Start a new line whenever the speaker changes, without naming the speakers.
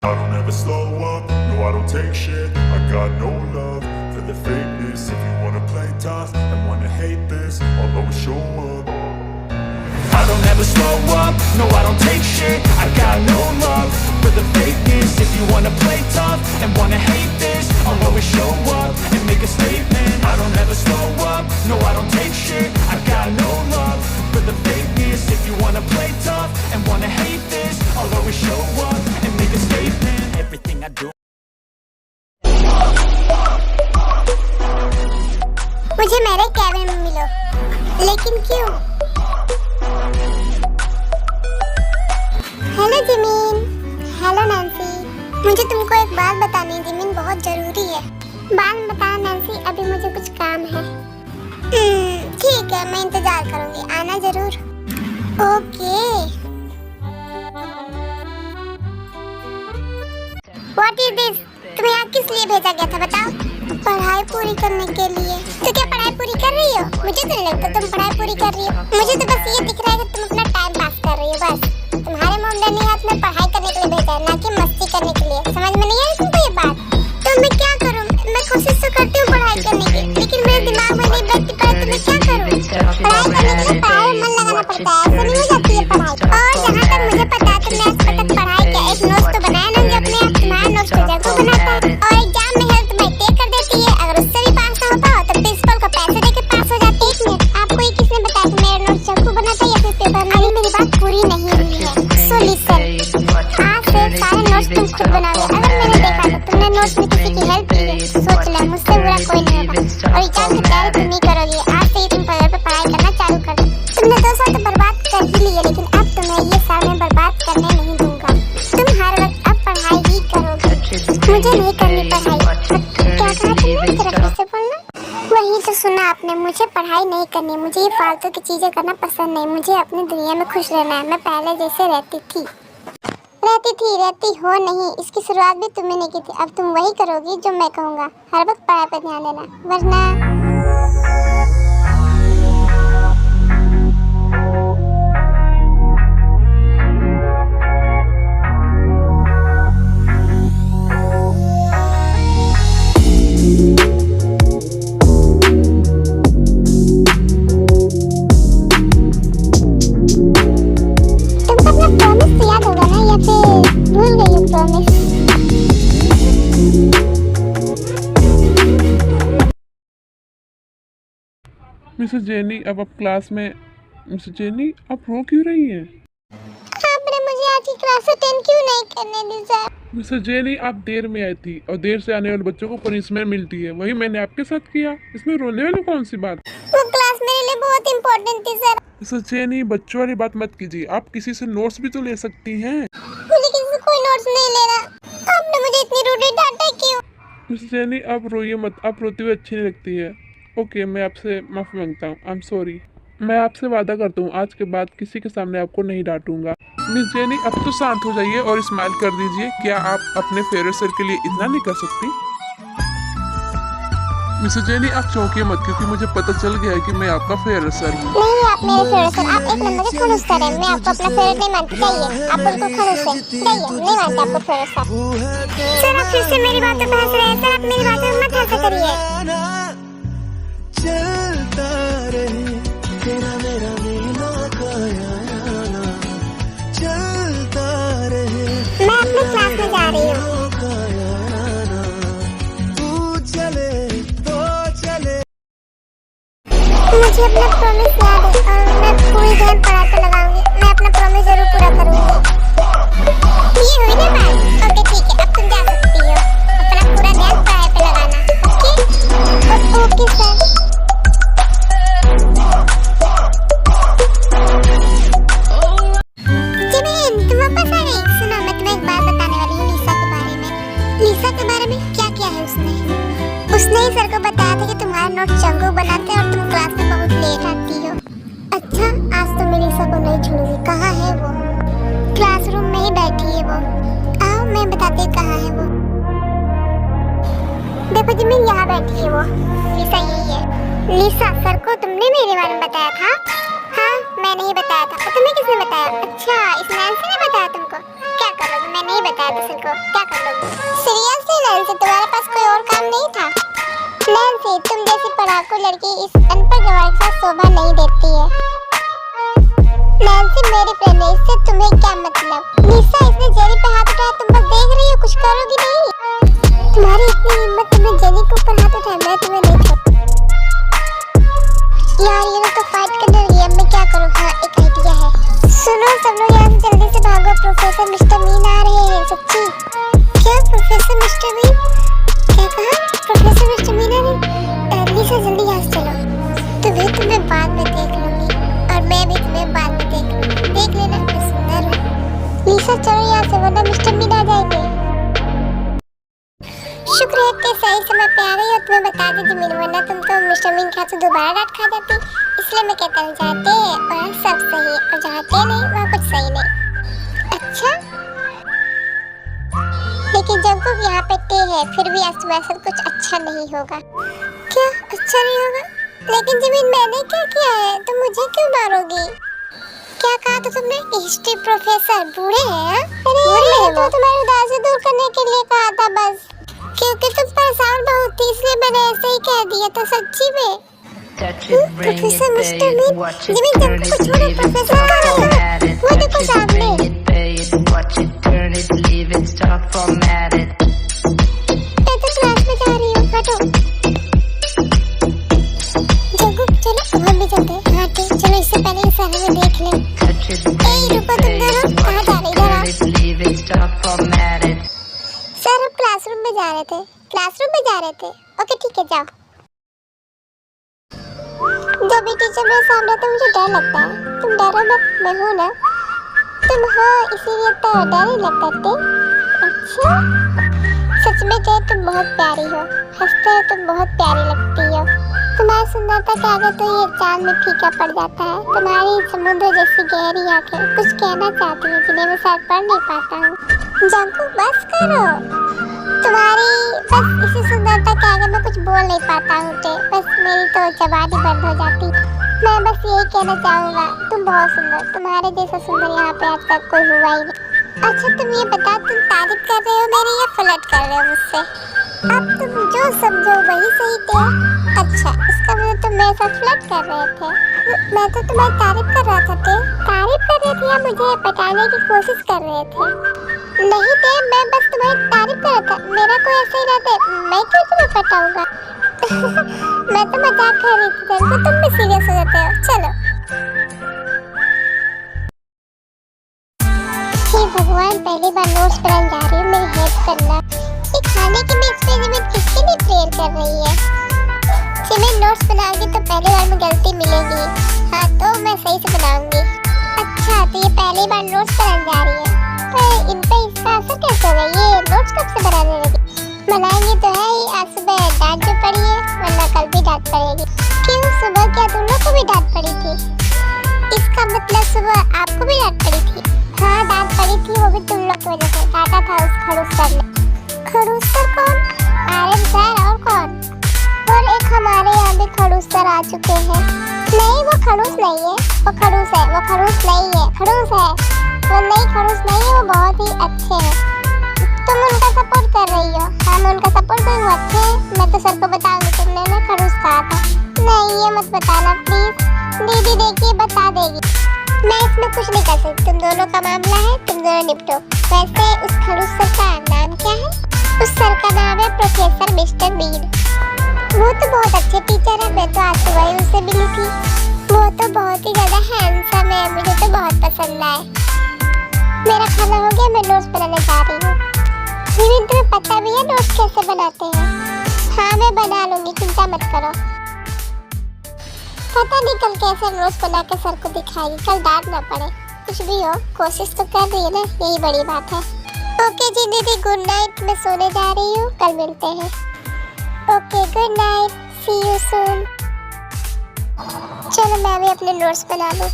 I don't ever slow up, no I don't take shit. I got no love for the fakeness. If you wanna play tough and wanna hate this, I'll always show up. I don't ever slow up, no I don't take shit. I got no love for the fakeness. If you wanna play tough and wanna hate this, I'll always show up and make a statement. I don't ever slow up, no I don't take shit. I got no love for the fakeness. If you wanna play tough and wanna hate this, I'll always show up and make a statement. Everything I do.
मुझे मेरे cabin में मिलो, लेकिन क्यों? Hello Jimin, hello Nancy. मुझे तुमको एक बात बतानी है जिमीन, बहुत जरूरी है। बात बता नैन्सी, अभी मुझे कुछ काम है। ठीक है, मैं इंतजार करूंगी, आना जरूर। ओके। What is this? तुम्हें यहाँ किस लिए भेजा गया था बताओ? पढ़ाई पूरी करने के लिए। तो क्या पढ़ाई पूरी कर रही हो? मुझे तो नहीं लगता तुम पढ़ाई पूरी कर रही हो। मुझे तो बस ये दिख रहा है कि तुम अपना टाइम पास कर रही हो बस। तुम्हारे मम्मी ने हाथ में पढ़ाई करने के लिए भेजा है, ना कि मस्ती करने के लिए। समझ में नहीं आई तुमको ये बात? तो मैं क्या करूँ? मैं कोशिश तो करती हूँ पढ़ाई करने की, लेकिन मेरे दिमाग में नहीं बैठती पढ़ाई, तो मैं क्या करूँ? पढ़ाई करने के लिए पढ़ाई में मन लगाना पड़ता है, ऐसे नहीं हो जाती है पढ़ाई। और जहाँ तक मुझे पता है तुमने आज तक पढ़ाई का एक नोट्स तो बनाया ना, जो अपने आप तुम्हारा नोट्स को जगह बनाता है, और एग्जाम में हेल्प तुम्हें टेक कर देती है। अगर उससे भी पास ना हो पाओ तो प्रिंसिपल को पैसे देके पास हो जाते। एक मिनट, आपको ये किसने बताया कि मेरा नोट्स चक्कू बनाता है या फिर पेपर में? अभी मेरी बात पूरी नहीं हुई है, सो लिसन। आज से सारे नोट्स तुम खुद बनाओगे। अगर मैंने देखा तो तुमने नोट्स में किसी की हेल्प की है, सोच ले, मुझसे बुरा कोई नहीं होगा। और एग्जाम की तैयारी तुम ही करोगी। आज से ही तुम घर पे पढ़ाई करना चालू कर दो। तुमने 2 साल तो बर्बाद कर ही लिए, लेकिन अब तुम्हें ये साल मैं बर्बाद करने नहीं दूंगा। तुम हर वक्त अब पढ़ाई ही करोगे, मुझे नहीं करनी पढ़ाई। क्या कहा तुमने? जरा फिर से बोलना। वही तो सुना आपने, मुझे पढ़ाई नहीं करनी, मुझे ये फालतू की चीजें करना पसंद नहीं। मुझे अपनी दुनिया में खुश रहना है। मैं पहले जैसे रहती हो नहीं, इसकी शुरुआत भी तुमने नहीं की थी। अब तुम वही करोगी जो मैं कहूँगा। हर वक्त पढ़ाई पर ध्यान देना, वरना
मिसेस जेनी, अब आप क्लास में। मिसेस जेनी, आप रो क्यों रही हैं?
आपने मुझे आज की क्लास अटेंड क्यों नहीं करने दी सर?
मिसेस जेनी, आप देर में आई थी और देर से आने वाले बच्चों को पनिशमेंट मिलती है, वही मैंने आपके साथ किया। इसमें रोने वाली कौन सी बात?
वो क्लास मेरे लिए बहुत इम्पोर्टेंट थी सर।
मिसेस जेनी, बच्चों वाली बात मत कीजिए। आप किसी से नोट्स भी तो ले सकती हैं।
मुझे किसी से कोई नोट्स नहीं लेना। आपने मुझे इतनी रूडली डांटा क्यों?
मिसेस जेनी, आप रोइए मत। आप रोती हुई अच्छी नहीं लगती है। ओके, मैं आपसे माफ़ी मांगता हूँ। I am sorry. मैं आपसे वादा करता हूँ आज के बाद किसी के सामने आपको नहीं डांटूंगा। मिस जेनी, अब तो शांत हो जाइए और स्माइल कर दीजिए। क्या आप अपने फेवरेट सर के लिए इतना नहीं कर सकती? मिसेस जेनी, आप चौंकिए मत, क्योंकि मुझे पता चल गया है कि मैं आपका फेवरेट सर हूँ।
नहीं, आप मेरे फेवरेट सर, आप एक नंबर के खड़ूस सर हैं। मैं आपको अपना फेवरेट नहीं मानती। जाइए, आप बिल्कुल खड़ूस हैं। जाइए, नहीं मानते आपको फेवरेट सर। सर, आप फिर से मेरी बातों पर हंस रहे हैं। सर, आप मेरी बातों में मत हंसा करिए।
चलता रहे तेरा मेरा मिलना काया, चलता रहे।
मैं अपने क्लास में जा रही हूँ।
तू चले तो चले।
मुझे अपना प्रॉमिस याद है और मैं पूरी ध्यान पढ़ाई पर लगाऊंगी। मैं अपना प्रॉमिस जरूर पूरा करूंगी। ये हुई ना बात? ओके ठीक है, अब तुम जा सकती हो। अपना पूरा ध्यान पढ़ाई पर लगाना। ओके? Okay sir. उसने ही सर को बताया था कि तुम्हारा नोट चंगू बनाते हैं और तुम क्लास में बहुत लेट आती हो। अच्छा, आज तो मैं लीसा को नहीं छोड़ूंगी। कहाँ है वो? क्लासरूम में ही बैठी है वो। आओ मैं बताती हूँ कहाँ है वो। देखो जी, मैं यहाँ बैठी है वो। लीसा यही है। लीसा, सर को तुमने मेरे बारे में बताया था? हाँ, मैं नहीं बताया था। और तुम्हें किसने बताया? अच्छा, इस नैन्सी ने बताया तुमको? क्या करोगे? मैं नहीं बताया तो तुमको क्या कर लोगे? सीरियसली नैन्सी, तुम्हारे पास कोई और काम नहीं था? नैन्सी, तुम जैसी पढ़ाकू लड़की इस अनपढ़ गवार के साथ शोभा नहीं देती है। नैन्सी मेरी फ्रेंड है, इससे तुम्हें क्या मतलब? निशा, इसने जेनी पे हाथ उठाया, तुम बस देख रही हो, कुछ करोगी नहीं? तुम्हारी इतनी हिम्मत, तुमने जेनी के ऊपर हाथ उठाया, मैं तुम्हें नहीं छोड़। यार ये लोग तो फाइट करने लगी है, मैं क्या करूँ? हाँ, एक आइडिया है। सुनो सब लोग, यहाँ से जल्दी से भागो, प्रोफेसर मिस्टर मीन आ रहे हैं। सच्ची? क्या प्रोफेसर मिस्टर मीन? क्या कहा? प्रोफेसर मिस्टर मीन आ रहे? निशा जल्दी यहाँ से चलो। तुम्हें बाद में देख लूंगी और मैं भी तुम्हें बाद में देख लूंगी। देख लेना, मैं सुंदर हूँ। निशा चलो यहाँ से, वरना मिस्टर मीन आ जाएंगे। शुक्र है कि सही समय पे आ गई और तुम्हें बता दी मीन, वरना तुम तो मिस्टर मीन के हाथ से दोबारा डांट खा जाती। इसलिए मैं कहता हूँ जाते वहाँ सब सही है और जहाँ के नहीं वहाँ कुछ सही नहीं। अच्छा, लेकिन जब को यहाँ पे टे है, फिर भी आज तुम्हारे साथ कुछ अच्छा नहीं होगा। क्या अच्छा नहीं होगा? लेकिन जमीन मैंने क्या किया है? तुम मुझे क्यों मारोगी? क्या कहा तो तुमने? हिस्ट्री प्रोफेसर बूढ़े हैं? अरे तो तुम्हारी उदासी दूर करने के लिए कहा था बस, क्योंकि तुम परेशान बहुत थी, इसलिए मैंने ऐसे ही कह दिया था। सच्ची में प्रोफेसर मिस्टर मीन, जमीन जब कुछ छोड़ो, प्रोफेसर आ रहे हैं, वो देखो सामने। मैं तो क्लास में जा रही हूँ, हटो। जग्गू चलो हम भी चलते हैं। हाँ ठीक, चलो इससे पहले इस शहर में देख लें। रुको तुम दोनों, कहाँ जा रही हो? सर हम क्लासरूम में जा रहे थे। ओके ठीक है, जाओ। जब भी टीचर मेरे सामने तो मुझे डर लगता है। तुम डरो मत, मैं हूँ ना। तुम हो इसीलिए तो डर ही लगता है। अच्छा, सच में कहे तुम बहुत प्यारी हो, हंसते हो तुम बहुत प्यारी लगती हो। तुम्हारी सुंदरता के आगे तो ये चांद में फीका पड़ जाता है। तुम्हारी समुद्र जैसी गहरी आंखें कुछ कहना चाहती हैं जिन्हें मैं शायद पढ़ नहीं पाता हूँ। जग्गू बस करो, तुम्हारी बस इसी सुंदरता के आगे मैं कुछ बोल नहीं पाता हूँ। बस मेरी तो जबान ही बंद हो जाती। मैं बस यही कहना चाहूँगा, तुम बहुत सुंदर, तुम्हारे जैसा सुंदर यहाँ पे आज तक कोई हुआ ही नहीं। अच्छा तुम ये बता, तुम तारीफ कर रहे हो मेरी या फ्लर्ट कर रहे हो मुझसे? अब तुम जो समझो वही सही थे। अच्छा, इसका मतलब तुम मेरे साथ फ्लर्ट कर रहे थे? मैं तो तुम्हारी तारीफ कर रहा था। तारीफ कर रहे थे या मुझे पटाने की कोशिश कर रहे थे? नहीं थे, मैं बस तुम्हारी तारीफ कर रहा था। मेरा कोई ऐसे ही रहता है, मैं क्यों तुम्हें पटाऊंगा? मैं तो मजाक कर रही थी, तो तुम भी सीरियस हो जाते हो। चलो। हे भगवान, पहली बार नोट्स बनाने जा रही हूँ, मेरी हेल्प करना। ये खाने के बीच में जिमिन किसके लिए प्रेयर कर रही है? जिमिन नोट्स बनाऊंगी तो पहली बार में गलती मिलेगी। हाँ तो मैं सही से बनाऊंगी। अच्छा, तो ये पहली बार नोट्स बनाने जा रही है, तो इन पे इसका असर कैसे होगा? ये नोट्स कब से बनाने लगी? बनाएंगे तो है ही, आज सुबह डांट जो पड़ी है, वरना कल भी डांट पड़ेगी। क्यों, सुबह क्या तुम लोग को भी डांट पड़ी थी? इसका मतलब सुबह आपको भी डांट पड़ी थी? हाँ डांट पड़ी थी, वो भी तुम लोग की वजह से। डांटा था उस खड़ूस सर ने। खड़ूस सर कौन? आर्यन सर और कौन? और एक हमारे यहाँ भी खड़ूस सर आ चुके हैं। नहीं वो खड़ूस नहीं है, वो खड़ूस है। वो खड़ूस नहीं है, खड़ूस है वो। नहीं खड़ूस नहीं है, वो बहुत ही अच्छे हैं। तुम उनका सपोर्ट कर रही हो? हाँ मैं उनका सपोर्ट कर रही हूँ। अच्छे हैं, मैं तो सर को बताऊंगी तुमने ना खड़ूस कहा था। नहीं ये मत बताना प्लीज, दीदी देखिए बता देगी। मैं इसमें कुछ नहीं कर सकती, तुम दोनों का मामला है, तुम दोनों निपटो। वैसे उस खड़ूस सर का नाम क्या है? उस सर का नाम है प्रोफेसर मिस्टर मीन। वो तो बहुत अच्छे टीचर है, मैं तो आज सुबह ही उससे मिली थी। वो तो बहुत ही ज्यादा हैंडसम है, मुझे तो बहुत पसंद आए। मेरा खाना हो गया, मैं नोट्स बनाने जा रही हूँ। मीन तुम्हें पता भी है नोट्स कैसे बनाते हैं? हाँ मैं बना लूंगी, चिंता मत करो। पता नहीं कल कैसे नोट्स बना के सर को दिखाएगी, कल डांट ना पड़े। कुछ भी हो, कोशिश तो कर रही है ना, यही बड़ी बात है। ओके जी दीदी, गुड नाइट, मैं सोने जा रही हूँ, कल मिलते हैं। Okay good night, see you soon. चलो मैं भी अपने नोट्स बना लूँ।